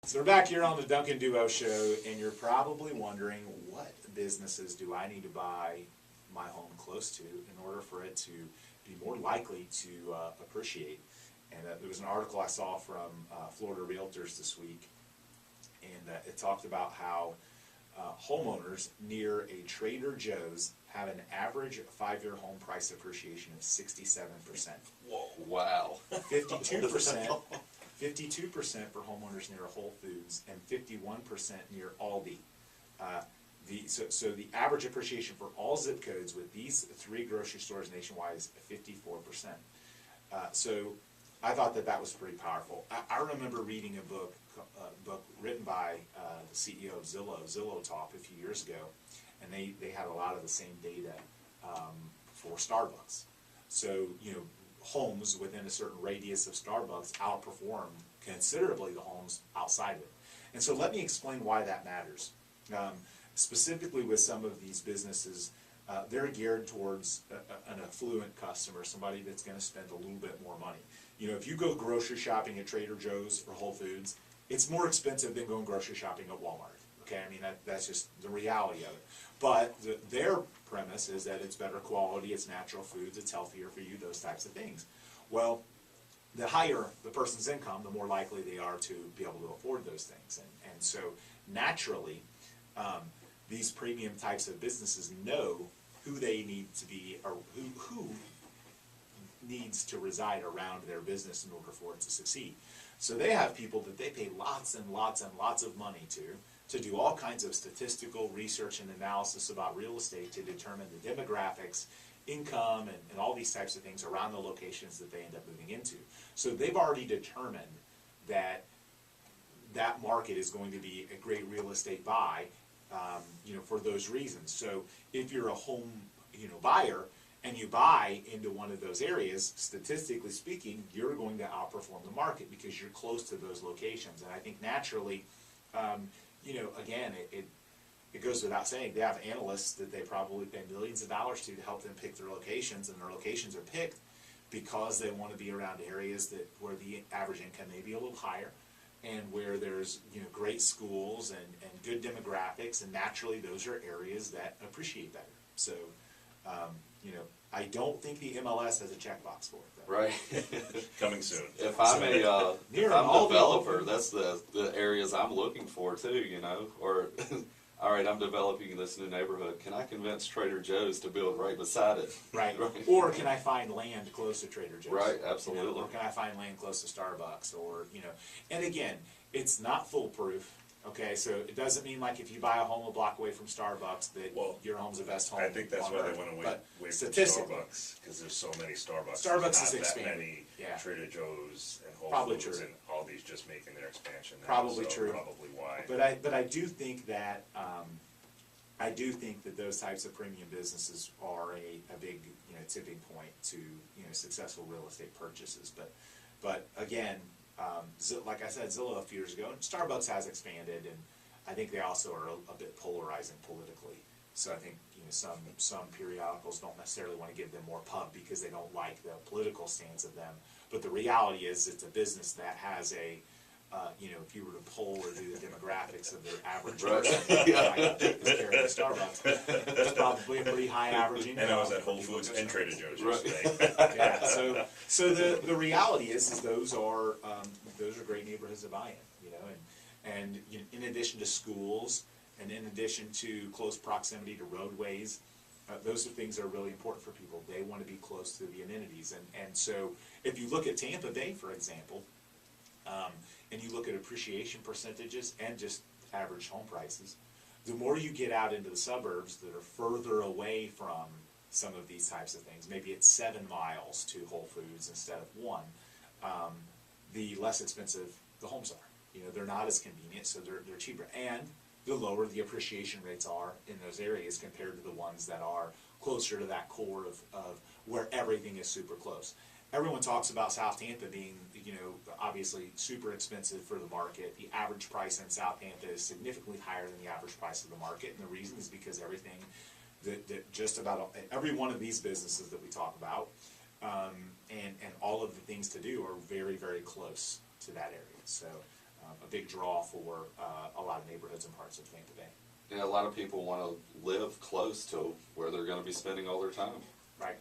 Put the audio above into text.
So we're back here on the Duncan Duo Show, and you're probably wondering, what businesses do I need to buy my home close to in order for it to be more likely to appreciate? And there was an article I saw from Florida Realtors this week, and it talked about how homeowners near a Trader Joe's have an average 5-year home price appreciation of 67%. Whoa! Wow. 52%. 52% for homeowners near a Whole Foods, and 51% near Aldi. So the average appreciation for all zip codes with these 3 grocery stores nationwide is 54%. So I thought that was pretty powerful. I remember reading a book written by the CEO of Zillow Talk, a few years ago, and they had a lot of the same data for Starbucks. So, homes within a certain radius of Starbucks outperform considerably the homes outside of it. And so let me explain why that matters. Specifically with some of these businesses, they're geared towards an affluent customer, somebody that's going to spend a little bit more money. If you go grocery shopping at Trader Joe's or Whole Foods, it's more expensive than going grocery shopping at Walmart. Okay, I mean, that's just the reality of it. But their premise is that it's better quality, it's natural foods, it's healthier for you, those types of things. Well, the higher the person's income, the more likely they are to be able to afford those things. And so naturally, these premium types of businesses know who they need to be, or who needs to reside around their business in order for it to succeed. So they have people that they pay lots and lots and lots of money to do all kinds of statistical research and analysis about real estate to determine the demographics, income, and all these types of things around the locations that they end up moving into. So they've already determined that that market is going to be a great real estate buy, for those reasons. So if you're a home, buyer, and you buy into one of those areas, statistically speaking, you're going to outperform the market because you're close to those locations. And I think naturally, again, it goes without saying, they have analysts that they probably pay millions of dollars to help them pick their locations, and their locations are picked because they want to be around areas where the average income may be a little higher, and where there's great schools and good demographics, and naturally those are areas that appreciate better. So I don't think the MLS has a checkbox for it, though. Right. Coming soon. If I'm a developer, that's the areas I'm looking for too, Or, all right, I'm developing this new neighborhood. Can I convince Trader Joe's to build right beside it? Right. Or can I find land close to Trader Joe's? Right, absolutely. Or can I find land close to Starbucks? Or, and again, it's not foolproof. Okay, so it doesn't mean like if you buy a home a block away from Starbucks that your home's the best home. I think that's why they want to wait for Starbucks, because there's so many Starbucks. Starbucks is not expanding. that many Trader Joe's and Whole Probably Foods true. and Aldi's just making their expansion now. Probably so true. Probably why. But I do think that those types of premium businesses are a big tipping point to successful real estate purchases. But again, like I said, Zillow a few years ago, and Starbucks has expanded, and I think they also are a bit polarizing politically. So I think some periodicals don't necessarily want to give them more pub because they don't like the political stance of them. But the reality is, it's a business that has a if you were to poll or do the demographics of the average person who's carrying Starbucks, it's probably a pretty high average income. And I was at Whole Foods and Trader Joe's yesterday. Yeah, so the reality is those are great neighborhoods to buy in, and in addition to schools, and in addition to close proximity to roadways, those are things that are really important for people. They want to be close to the amenities, and so if you look at Tampa Bay, for example, and you look at appreciation percentages and just average home prices, the more you get out into the suburbs that are further away from some of these types of things, maybe it's 7 miles to Whole Foods instead of 1, the less expensive the homes are. They're not as convenient, so they're cheaper. And the lower the appreciation rates are in those areas compared to the ones that are closer to that core of where everything is super close. Everyone talks about South Tampa being, obviously super expensive for the market. The average price in South Tampa is significantly higher than the average price of the market, and the reason is because everything that just about every one of these businesses that we talk about, and all of the things to do are very, very close to that area. So a big draw for a lot of neighborhoods and parts of Tampa Bay. Yeah, a lot of people want to live close to where they're going to be spending all their time. Right.